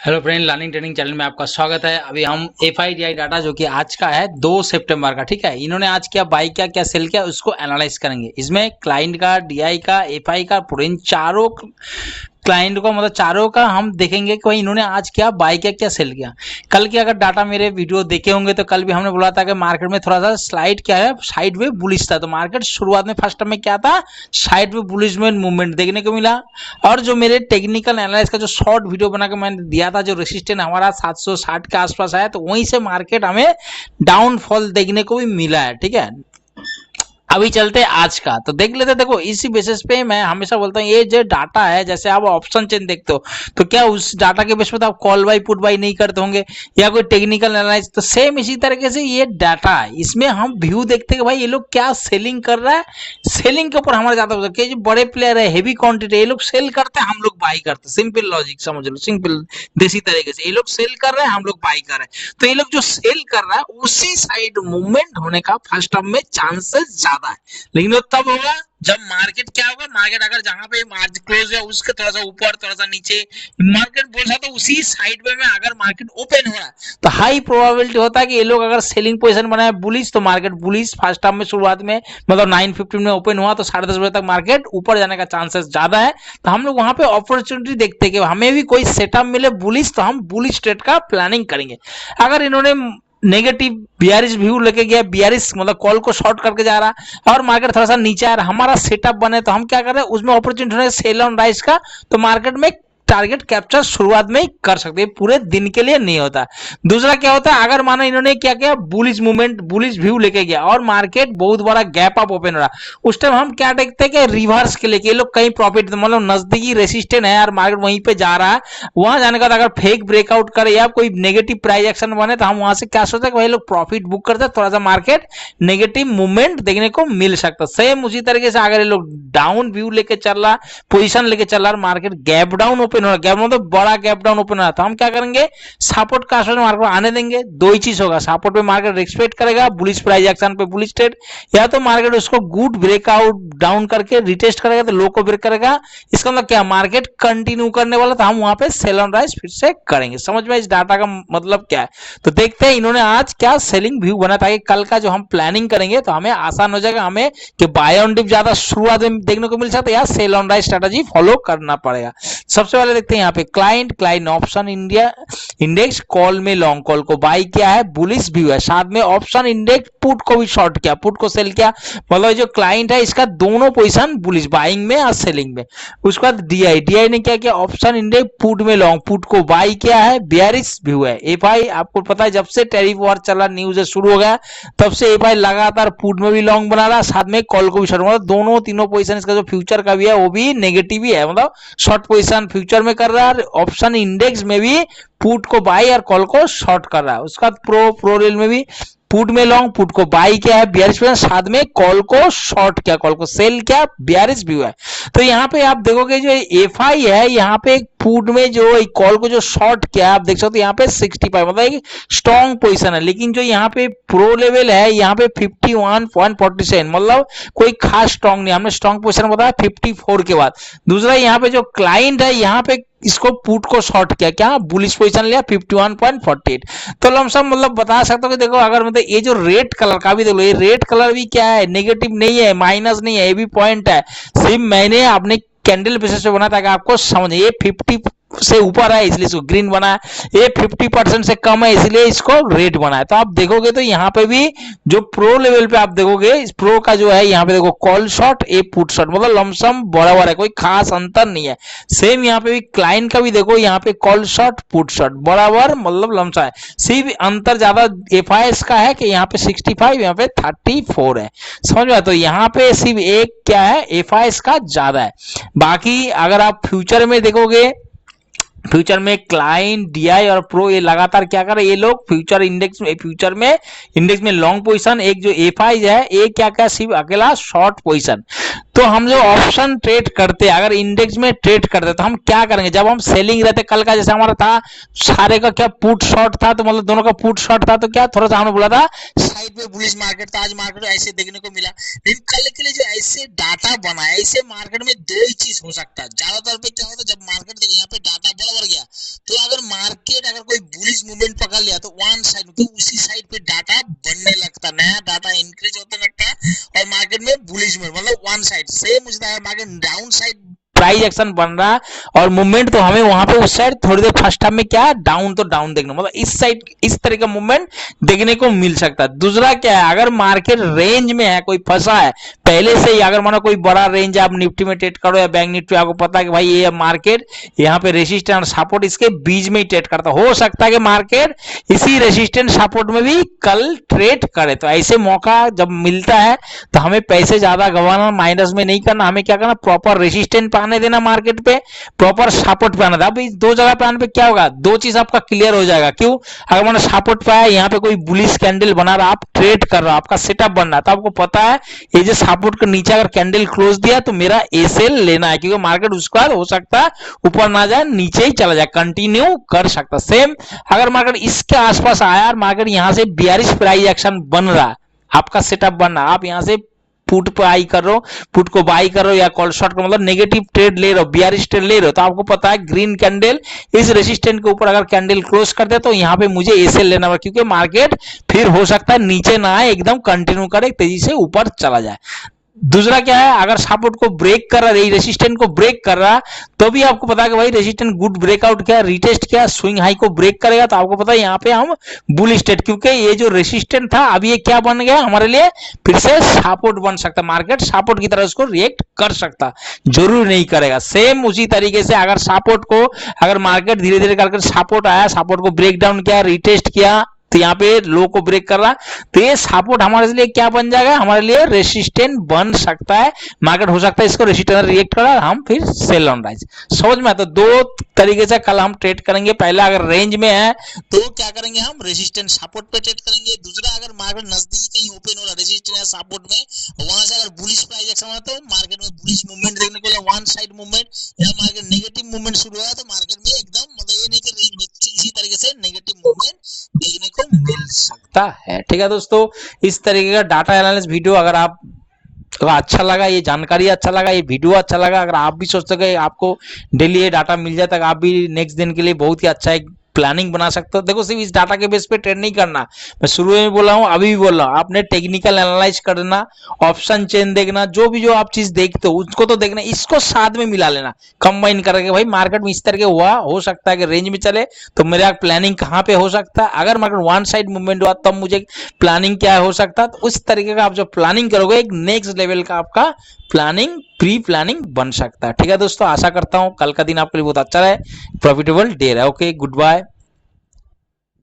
Hello friend, learning training channel में आपका स्वागत है। अभी हम एफआईडीआई डाटा जो कि आज का है 2 सितंबर का, ठीक है, इन्होंने आज क्या बाई किया, क्या सेल किया, उसको एनालाइज करेंगे। इसमें क्लाइंट का, डीआई का, एफआई का, पूरे इन चारों क्लाइंट को, मतलब चारों का हम देखेंगे कि भाई इन्होंने आज क्या बाई किया, क्या सेल किया। कल की अगर डाटा मेरे वीडियो देखे होंगे तो कल भी हमने बोला था कि मार्केट में थोड़ा सा स्लाइड क्या है, साइड में बुलिश था। तो मार्केट शुरुआत में फर्स्ट में क्या था, साइड में बुलिश में मूवमेंट देखने को मिला। और जो मेरे टेक्निकल एनालिसिस का जो शॉर्ट वीडियो बना के मैंने दिया था, जो रेसिस्टेंस हमारा 760 के आसपास आया, तो वहीं से मार्केट हमें डाउनफॉल देखने को भी मिला है, ठीक है। अभी चलते हैं आज का, तो देख लेते हैं। देखो, इसी बेसिस पे मैं हमेशा बोलता हूँ, ये जो डाटा है, जैसे आप ऑप्शन चेन देखते हो तो क्या उस डाटा के बेस पे तो आप कॉल बाई पुट बाई नहीं करते होंगे या कोई टेक्निकल एनालाइज, तो सेम इसी तरीके से ये डाटा है, इसमें हम व्यू देखते हैं कि भाई ये लोग क्या सेलिंग कर रहा है। सेलिंग के ऊपर हमारा ज्यादा होता है, जो बड़े प्लेयर है, हेवी क्वांटिटी, ये लोग सेल करते हैं, हम लोग बाई करते हैं। सिंपल लॉजिक समझ लो, सिंपल देसी तरीके से ये लोग सेल कर रहे हैं, हम लोग बाई कर रहे हैं। तो ये लोग जो सेल कर रहा है उसी साइड मूवमेंट होने का फर्स्ट टर्म में चांसेस ज्यादा है। लेकिन वो तब होगा जब मार्केट क्या होगा, मार्केट अगर जहां पे मार्केट क्लोज है उसके थोड़ा सा ऊपर, थोड़ा सा नीचे, मार्केट बोल रहा तो उसी साइड में अगर मार्केट ओपन हो रहा है तो हाई प्रोबेबिलिटी होता है कि ये लोग अगर सेलिंग पोजीशन बनाए बुलिश, तो मार्केट बुलिश फर्स्ट टर्म में शुरुआत में, मतलब 9:15 में ओपन हुआ तो 10:30 बजे तक मार्केट ऊपर जाने का चांसेस ज्यादा है। तो हम लोग वहां पे अपॉर्चुनिटी देखते हैं कि हमें भी कोई सेटअप मिले बुलिश, तो हम बुलिश ट्रेड का प्लानिंग करेंगे। अगर इन्होंने नेगेटिव 42 व्यू लेके गया, 42 मतलब कॉल को शॉर्ट करके जा रहा और मार्केट थोड़ा सा नीचे आ रहा, हमारा सेटअप बने तो हम क्या कर रहे हैं, उसमें अपॉर्चुनिटी सेल ऑन राइज का, तो मार्केट में टारगेट कैप्चर शुरुआत में ही कर सकते हैं, पूरे दिन के लिए नहीं होता। दूसरा क्या होता है, अगर मानो इन्होंने क्या किया, बुलिश मूवमेंट, बुलिश व्यू लेके गया और मार्केट बहुत बड़ा गैप अप ओपन हो रहा, उस टाइम हम क्या देखते हैं कि रिवर्स के लिए ये लोग कहीं प्रॉफिट, मतलब नजदीकी रेसिस्टेंट है यार, मार्केट वहीं पे जा रहा है, वहां जाने का अगर फेक ब्रेकआउट करे या कोई नेगेटिव प्राइस एक्शन बने तो हम वहां से क्या सोचते हैं कि भाई लोग प्रॉफिट बुक करते हैं, थोड़ा सा मार्केट नेगेटिव मूवमेंट देखने को मिल सकता है। सेम उसी तरीके से अगर ये लोग डाउन व्यू लेके चल रहा, पोजीशन लेके चल रहा, मार्केट गैप डाउन ओपन हो रहा, गैप मतलब बड़ा गैप डाउन ओपन हो रहा, तो हम क्या करेंगे, सपोर्ट का आसपास मार्केट आने देंगे। दो ही चीज होगा, सपोर्ट पे मार्केट रिस्पेक्ट करेगा, बुलिश प्राइस एक्शन पे बुलिश ट्रेड, या तो मार्केट उसको गुड ब्रेकआउट डाउन करके रिटेस्ट करेगा तो लो को ब्रेक करेगा, इसका मतलब क्या, मार्केट कंटिन्यू करने वाला, तो हम वहां पे सेल ऑन राइज फिर से करेंगे। समझ में इस डाटा का मतलब क्या है। तो देखते हैं इन्होंने आज क्या सेलिंग व्यू बना, ताकि कल का जो हम प्लानिंग करेंगे तो हमें आसान हो जाएगा, हमें कि बाय ऑन डिप ज्यादा शुरुआत में देखने को मिल सकता है या sell on rise strategy follow करना पड़ेगा। सबसे पहले देखते हैं यहाँ पे client option India index call में लॉन्ग कॉल को बाई किया है, बुलिश व्यू है, साथ में ऑप्शन इंडेक्स पुट को भी शॉर्ट किया, पुट को सेल किया, मतलब जो क्लाइंट है इसका दोनों पोजीशन बुलिश, बाइंग में और सेलिंग में। उसके बाद डीआई ने क्या किया, ऑप्शन इंडेक्स पुट में लॉन्ग, पुट को बाई किया है, बेयरिश व्यू है। एफआई आपको पता है जब से टैरिफ वॉर चला, न्यूज शुरू हो गया, तब से एफआई लगातार पुट में भी लॉन्ग बना रहा, साथ में कॉल को भी शॉर्ट, मतलब दोनों तीनों पोजीशन इसका जो फ्यूचर का भी है वो भी नेगेटिव ही है, मतलब शॉर्ट पोजीशन फ्यूचर में कर रहा है, ऑप्शन इंडेक्स में भी पुट को बाई और कॉल को शॉर्ट कर रहा है। उसका प्रो रेल में भी पुट में लॉन्ग, पुट को बाई किया है 42%, साथ में कॉल को शॉर्ट किया, कॉल को सेल किया, 42 व्यू है। तो यहाँ पे आप देखोगे जो एफआई है, यहाँ पे पुट में जो कॉल को जो शॉर्ट किया आप देख सकते हो, यहाँ पे 65 मतलब एक स्ट्रॉन्ग पोजीशन है। लेकिन जो यहाँ पे प्रो लेवल है, यहाँ पे 51.47, मतलब कोई खास स्ट्रॉन्ग नहीं, हमने स्ट्रॉन्ग पोजीशन बताया 54 के बाद। दूसरा यहाँ पे जो क्लाइंट है, यहाँ पे इसको पुट को शॉर्ट किया, क्या बुलिश पोजीशन लिया 51.48। तो लमसम मतलब बता सकता हूँ कि देखो, अगर मतलब ये जो रेड कलर का भी देख लो, ये रेड कलर भी क्या है, नेगेटिव नहीं है, माइनस नहीं है, ये भी पॉइंट है। सिर्फ मैंने अपने कैंडल बेसिस पे बना ताकि आपको समझे, ये 50 से ऊपर है इसलिए इसको ग्रीन बना है, ये 50% से कम है इसलिए इसको रेड बना है। तो आप देखोगे तो यहाँ पे भी जो प्रो लेवल पे आप देखोगे, इस प्रो का जो है यहाँ पे देखो कॉल शॉट, ए पुट शॉट, मतलब लमसम बराबर है, कोई खास अंतर नहीं है। सेम यहाँ पे भी क्लाइंट का भी देखो, यहाँ पे कॉल शॉट पुट शॉट बराबर, मतलब लमसा है, सिर्फ अंतर ज्यादा एफआईएस का है कि यहाँ पे 65, यहाँ पे 34 है। समझ में, तो यहाँ पे सिर्फ एक क्या है, एफआईएस का ज्यादा है। बाकी अगर आप फ्यूचर में देखोगे, फ्यूचर में क्लाइंट, डीआई और प्रो ये लगातार क्या कर रहे हैं, ये लोग फ्यूचर इंडेक्स में लॉन्ग पोजीशन, एक जो एफआई है ये क्या क्या सिर्फ अकेला शॉर्ट पोजीशन। तो हम जो ऑप्शन ट्रेड करते हैं, अगर इंडेक्स में ट्रेड करते हैं तो हम क्या करेंगे, जब हम सेलिंग रहते, कल का जैसे हमारा था सारे का क्या पुट शॉर्ट था, तो मतलब दोनों का पुट शॉर्ट था, तो क्या थोड़ा सा हमने बोला था साइड में बुलिश मार्केट था, आज मार्केट ऐसे देखने को मिला। लेकिन कल के लिए जो ऐसे डाटा बना है, ऐसे मार्केट में दो ही चीज हो सकता है, ज्यादातर पे क्या होता है, जब मार्केट देखो यहाँ पे डाटा बराबर गया, तो अगर मार्केट अगर कोई बुलिश मूवमेंट पकड़ लिया तो वन साइड तो उसी साइड पे डाटा बनने लगता, नया डाटा इंक्रीज होने लगता है और मार्केट में बुलिश में मतलब वन साइड सेम उसी तरह market down side price action बन रहा है और मूवमेंट तो हमें वहां पे उस साइड थोड़ी देर फर्स्ट टाइम में क्या डाउन तो डाउन देखना, मतलब इस साइड इस तरह का मूवमेंट देखने को मिल सकता है। दूसरा क्या है, अगर मार्केट रेंज में है, कोई फंसा है पहले से ही, अगर मानो कोई बड़ा रेंज आप निफ्टी में ट्रेड करो या बैंक निफ्टी, आपको पता है कि भाई ये मार्केट यहाँ पे रेसिस्टेंस और सपोर्ट इसके बीच में ही ट्रेड करता, हो सकता है कि मार्केट इसी रेसिस्टेंस सपोर्ट में भी कल ट्रेड करे। तो ऐसे मौका जब मिलता है तो हमें पैसे ज्यादा गंवाना, माइनस में नहीं करना, हमें क्या करना, प्रॉपर रेसिस्टेंस पे आने देना, मार्केट पे प्रॉपर सपोर्ट पे आना था। अब इस दो जगह पे आने पे क्या होगा, दो चीज आपका क्लियर हो जाएगा। क्यों, अगर मैंने सपोर्ट पाया यहाँ पे कोई बुलिश कैंडल बना रहा, आप ट्रेड कर रहा, आपका सेटअप बन रहा, तो आपको पता है ये जो सपोर्ट के नीचे अगर कैंडल क्लोज दिया तो मेरा ए सेल लेना है, क्योंकि मार्केट उसके बाद हो सकता है ऊपर ना जाए नीचे ही चला जाए, कंटिन्यू कर सकता। सेम अगर मार्केट इसके आसपास आया और मार्केट यहां से बेयरिश प्राइस एक्शन बन रहा, आपका सेटअप बन रहा, आप यहां से पुट पे आई कर रहे हो, पुट को बाई कर रहे हो या कॉल शॉर्ट का मतलब नेगेटिव ट्रेड ले रहे हो, बियरिश ट्रेड ले रहे हो, तो आपको पता है ग्रीन कैंडल इस रेसिस्टेंट के ऊपर अगर कैंडल क्लोज कर दे तो यहाँ पे मुझे एसएल लेना होगा, क्योंकि मार्केट फिर हो सकता है नीचे ना आए, एकदम कंटिन्यू करे, तेजी से ऊपर चला जाए। दूसरा क्या है, अगर सपोर्ट को ब्रेक कर रहा है, रेसिस्टेंट को ब्रेक कर रहा, तो भी आपको पता है कि भाई रेसिस्टेंट गुड ब्रेकआउट किया, रिटेस्ट किया, स्विंग हाई को ब्रेक करेगा, तो आपको पता है यहाँ पे हम बुल स्टेट, क्योंकि ये जो रेसिस्टेंट था अब ये क्या बन गया हमारे लिए, फिर से सपोर्ट बन सकता, मार्केट सपोर्ट की तरह उसको रिएक्ट कर सकता, जरूर नहीं करेगा। सेम उसी तरीके से अगर सपोर्ट को, अगर मार्केट धीरे धीरे करके सपोर्ट आया, सपोर्ट को ब्रेक डाउन किया, रिटेस्ट किया, तो यहाँ पे लो को ब्रेक कर रहा, तो ये सपोर्ट हमारे लिए क्या बन जाएगा, हमारे लिए रेसिस्टेंट बन सकता है। मार्केट हो सकता है इसको रेसिस्टेंस रिएक्ट करा, हम फिर सेल ऑन राइज। समझ में? तो दो तरीके से कल हम ट्रेड करेंगे। पहला अगर रेंज में है तो क्या करेंगे, हम रेसिस्टेंट सपोर्ट पे ट्रेड करेंगे। दूसरा अगर मार्केट नजदीक कहीं ओपन हो रहा रेसिस्टेंट या सपोर्ट में, वहां से अगर बुलिश प्राइस एक्शन हो तो मार्केट में बुलिश मूवमेंट देखने को मिला, वन साइड मूवमेंट या मार्केट नेगेटिव मूवमेंट शुरू हुआ तो मार्केट में एकदम मतलब ये नहीं कि रेंज में, इसी तरीके से नेगेटिव मूवमेंट देखने को मिल सकता है। ठीक है दोस्तों, इस तरीके का डाटा एनालिसिस वीडियो अगर आप अच्छा लगा, ये जानकारी अच्छा लगा, ये वीडियो अच्छा लगा, अगर आप भी सोचते हो आपको डेली ये डाटा मिल जाता है, आप भी नेक्स्ट दिन के लिए बहुत ही अच्छा एक प्लानिंग बना सकते हो। देखो सिर्फ इस डाटा के बेस पे ट्रेड नहीं करना, मैं शुरू में बोला हूं, अभी भी बोल रहा हूं, आपने टेक्निकल एनालाइज करना, ऑप्शन चेन देखना, जो भी जो आप चीज देखते हो उसको तो देखना, इसको साथ में मिला लेना, कंबाइन करके भाई मार्केट में इस तरह के हुआ, हो सकता है कि रेंज में चले तो मेरा प्लानिंग कहां पे हो सकता है, अगर मार्केट वन साइड मूवमेंट हुआ तब मुझे प्लानिंग क्या हो सकता है। तो उस तरीके का आप जो प्लानिंग करोगे एक नेक्स्ट लेवल का आपका प्लानिंग, प्री प्लानिंग बन सकता है। ठीक है दोस्तों, आशा करता हूं कल का दिन आपके लिए बहुत अच्छा रहे, प्रॉफिटेबल डे रहे। Okay, good bye.